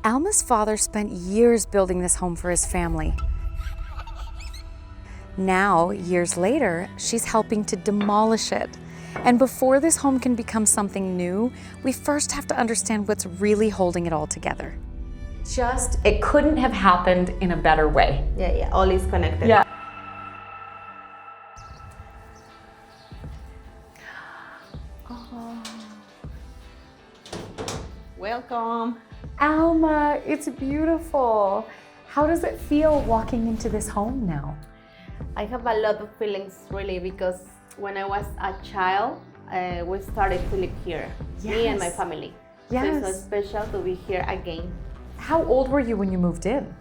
Alma's father spent years building this home for his family. Now, years later, she's helping to demolish it. And before this home can become something new, we first have to understand what's really holding it all together. It couldn't have happened in a better way. Yeah, all is connected. Yeah. Oh. Welcome. Alma, it's beautiful. How does it feel walking into this home now? I have a lot of feelings really because when I was a child, we started to live here, me and my family. Yes. So it's so special to be here again. How old were you when you moved in?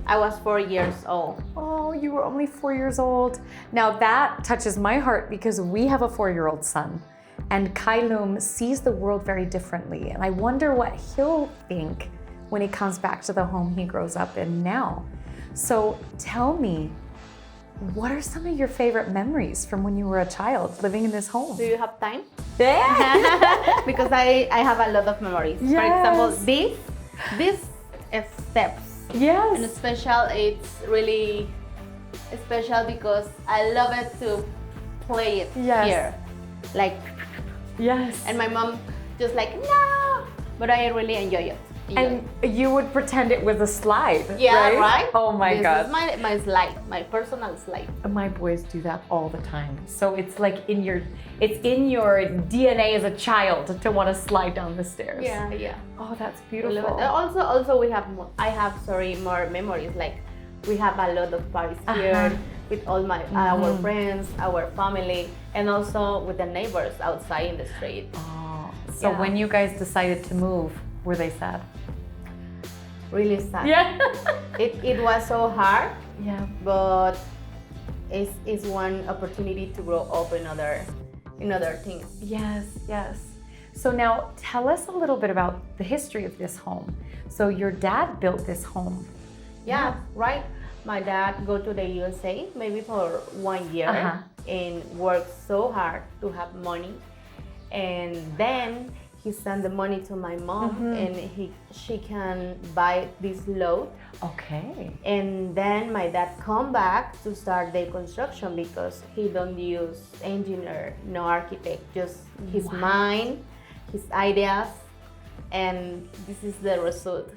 I was 4 years old. Oh, you were only 4 years old. Now that touches my heart because we have a 4-year-old son, and Kailum sees the world very differently. And I wonder what he'll think when he comes back to the home he grows up in now. So tell me, what are some of your favorite memories from when you were a child living in this home? Do you have time? Yeah. Because I have a lot of memories. Yes. For example, these steps. Yes. And special, it's really special because I love it to play it here. Like, yes. and my mom just like, no, but I really enjoy it. And you would pretend it was a slide, yeah, right? Oh my God. This is my slide, my personal slide. My boys do that all the time. So it's like in your DNA as a child to want to slide down the stairs. Yeah. Oh, that's beautiful. Also I have more memories. Like we have a lot of parties here with all our friends, our family, and also with the neighbors outside in the street. Oh, so when you guys decided to move, were they sad? Really sad. Yeah. It was so hard. Yeah. But it's one opportunity to grow up in other things. Yes. So now tell us a little bit about the history of this home. So your dad built this home. Yeah, right. My dad go to the USA maybe for 1 year and worked so hard to have money, and then he sent the money to my mom and she can buy this lot. Okay. And then my dad come back to start the construction because he don't use engineer, no architect, just his mind, his ideas, and this is the result.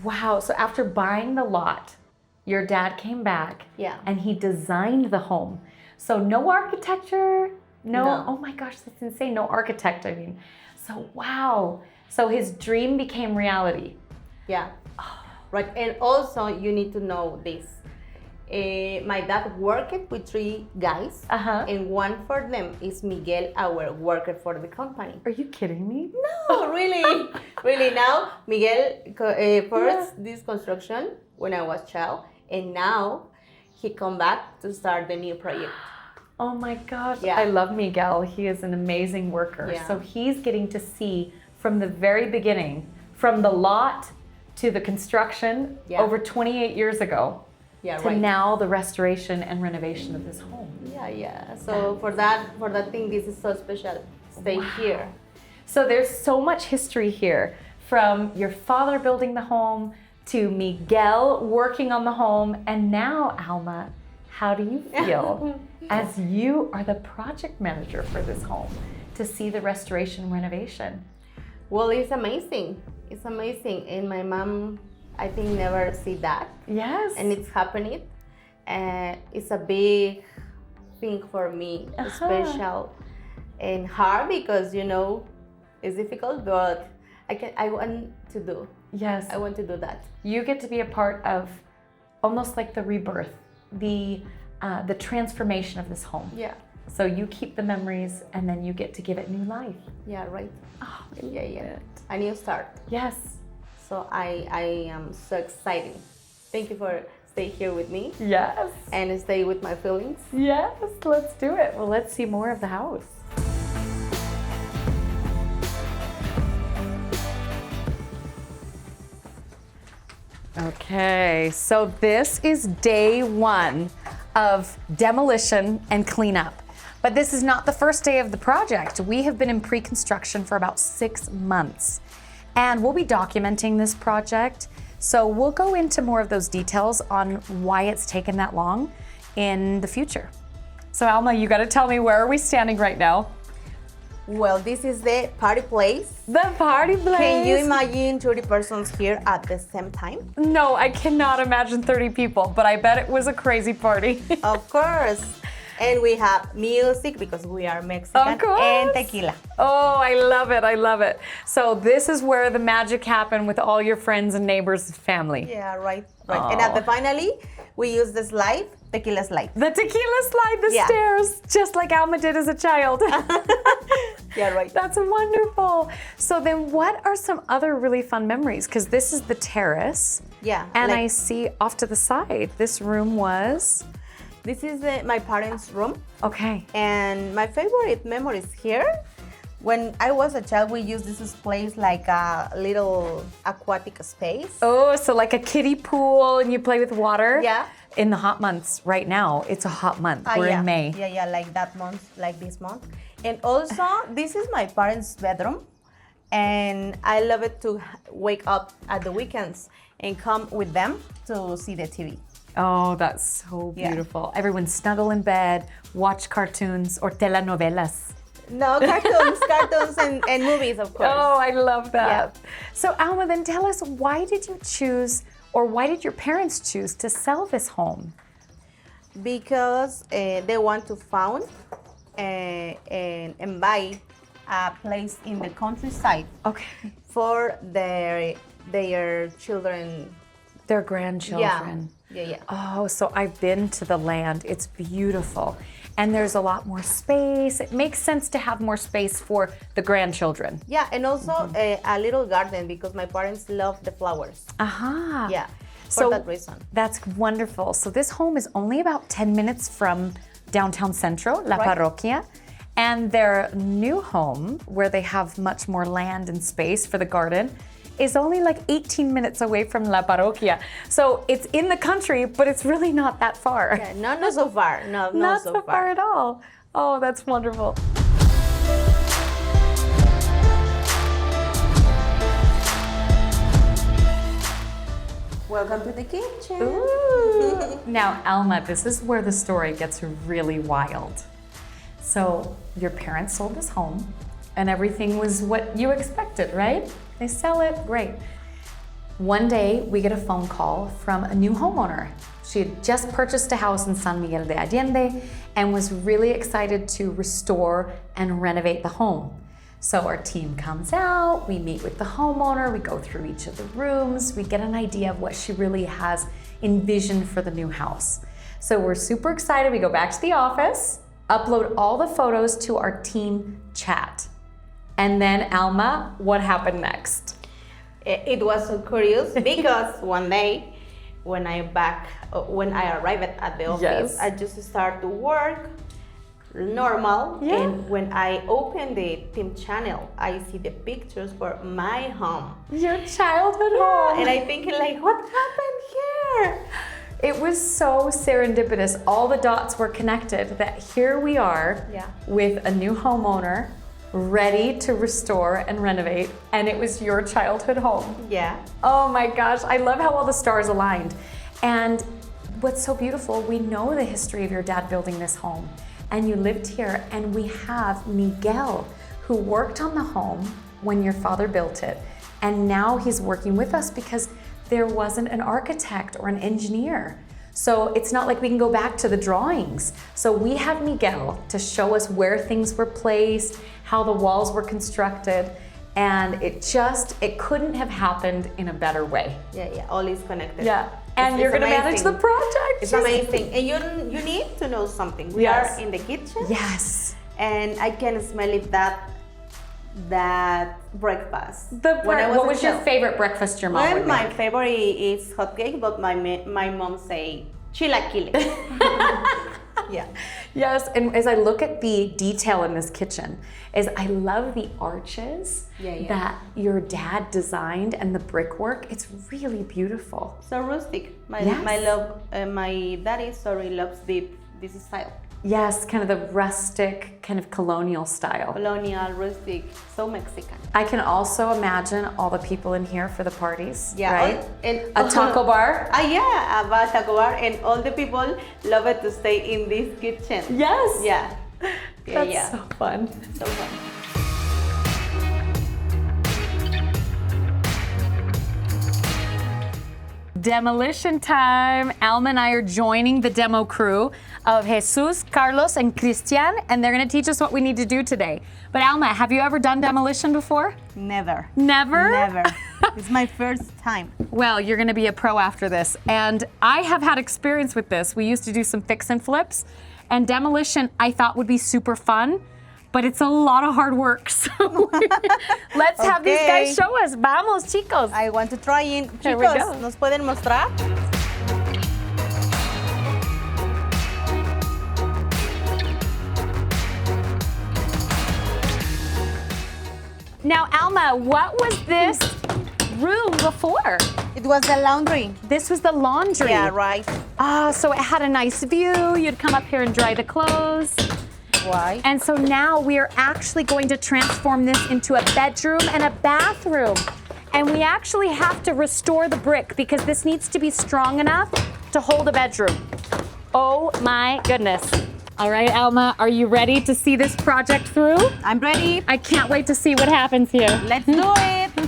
Wow, so after buying the lot, your dad came back and he designed the home. So no architecture, no. Oh my gosh, that's insane. No architect, I mean. So wow, so his dream became reality. Yeah, right. And also you need to know this. My dad worked with 3 guys, and one for them is Miguel, our worker for the company. Are you kidding me? No, really, really. Now Miguel first this construction when I was child, and now he come back to start the new project. Oh my gosh, I love Miguel. He is an amazing worker. Yeah. So he's getting to see from the very beginning, from the lot to the construction over 28 years ago to now the restoration and renovation of this home. Yeah. So for that thing, this is so special. Stay here. So there's so much history here, from your father building the home to Miguel working on the home, and now Alma, how do you feel as you are the project manager for this home to see the restoration and renovation? Well, it's amazing. It's amazing. And my mom, I think, never see that. Yes. And it's happening. It's a big thing for me, special and hard because, it's difficult, but I want to do. Yes. I want to do that. You get to be a part of almost like the rebirth, the transformation of this home. Yeah. So you keep the memories and then you get to give it new life. Yeah, right. Oh, Yeah. A new start. Yes. So I am so excited. Thank you for stay here with me. Yes. And stay with my feelings. Yes, let's do it. Well, let's see more of the house. Okay, so this is day 1 of demolition and cleanup. But this is not the first day of the project. We have been in pre-construction for about 6 months. And we'll be documenting this project So we'll go into more of those details on why it's taken that long in the future. So Alma, you gotta tell me, where are we standing right now? Well, this is the party place. The party place. Can you imagine 30 persons here at the same time? No, I cannot imagine 30 people, but I bet it was a crazy party. Of course. And we have music because we are Mexican, Of course. and tequila. Oh, I love it. I love it. So this is where the magic happened with all your friends and neighbors and family. Yeah, right. And at the finally, we use the slide, tequila slide. The tequila slide, the stairs, just like Alma did as a child. Yeah, right. That's wonderful. So then what are some other really fun memories? Because this is the terrace. Yeah. And I see off to the side, this room was... This is my parents' room. Okay. And my favorite memories here, when I was a child, we used this place like a little aquatic space. Oh, so like a kiddie pool and you play with water? Yeah. In the hot months right now, it's a hot month. We're in May. Yeah, like that month, like this month. And also, this is my parents' bedroom. And I love it to wake up at the weekends and come with them to see the TV. Oh, that's so beautiful. Yeah. Everyone snuggle in bed, watch cartoons or telenovelas. No, cartoons and movies, of course. Oh, I love that. Yeah. So Alma, then tell us, why did you choose, or why did your parents choose to sell this home? Because they want to found and buy a place in the countryside. Okay. For their children. Their grandchildren. Yeah. Oh, so I've been to the land. It's beautiful. And there's a lot more space. It makes sense to have more space for the grandchildren. Yeah, and also a little garden because my parents love the flowers. Aha. Yeah, for that reason. That's wonderful. So this home is only about 10 minutes from downtown Centro, La Parroquia. And their new home, where they have much more land and space for the garden, is only like 18 minutes away from La Parroquia. So it's in the country, but it's really not that far. Yeah, not so far. Not so far at all. Oh, that's wonderful. Welcome to the kitchen. Ooh. Now, Alma, this is where the story gets really wild. So your parents sold this home and everything was what you expected, right? They sell it, great. One day we get a phone call from a new homeowner. She had just purchased a house in San Miguel de Allende and was really excited to restore and renovate the home. So our team comes out, we meet with the homeowner, we go through each of the rooms, we get an idea of what she really has envisioned for the new house. So we're super excited, we go back to the office, upload all the photos to our team chat. And then Alma, what happened next? It was so curious because one day when I arrived at the office, I just started to work normal. Yeah. And when I open the team channel, I see the pictures for my home. Your childhood home. And I think like, what happened here? It was so serendipitous. All the dots were connected that here we are with a new homeowner ready to restore and renovate, and it was your childhood home. Yeah. Oh my gosh, I love how all the stars aligned. And what's so beautiful, we know the history of your dad building this home, and you lived here, and we have Miguel, who worked on the home when your father built it, and now he's working with us because there wasn't an architect or an engineer. So it's not like we can go back to the drawings. So we have Miguel to show us where things were placed, how the walls were constructed, and it couldn't have happened in a better way. Yeah, all is connected. Yeah, and you're gonna manage the project. It's amazing. And you need to know something. We are in the kitchen. Yes. And I can smell it that breakfast. What was your favorite breakfast your mom would make? My favorite is hot cake, but my mom say chilaquiles. Yeah. Yes, and as I look at the detail in this kitchen, I love the arches that your dad designed and the brickwork. It's really beautiful. So rustic. My daddy loves this style. Yes, kind of the rustic, kind of colonial style. Colonial, rustic, so Mexican. I can also imagine all the people in here for the parties, Yeah, right? and A taco bar. Yeah, a taco bar, and all the people love it to stay in this kitchen. Yes. Yeah. That's so fun. So fun. Demolition time. Alma and I are joining the demo crew of Jesus, Carlos, and Christian, and they're gonna teach us what we need to do today. But Alma, have you ever done demolition before? Never. Never? Never. It's my first time. Well, you're gonna be a pro after this. And I have had experience with this. We used to do some fix and flips, and demolition I thought would be super fun, but it's a lot of hard work. So let's have these guys show us. Vamos, chicos. I want to try it. Here we go. Chicos, ¿nos pueden mostrar? Now, Alma, what was this room before? It was the laundry. This was the laundry. Yeah, right. Ah, so it had a nice view. You'd come up here and dry the clothes. Why? And so now we are actually going to transform this into a bedroom and a bathroom. And we actually have to restore the brick because this needs to be strong enough to hold a bedroom. Oh my goodness. All right, Alma, are you ready to see this project through? I'm ready. I can't wait to see what happens here. Let's do it.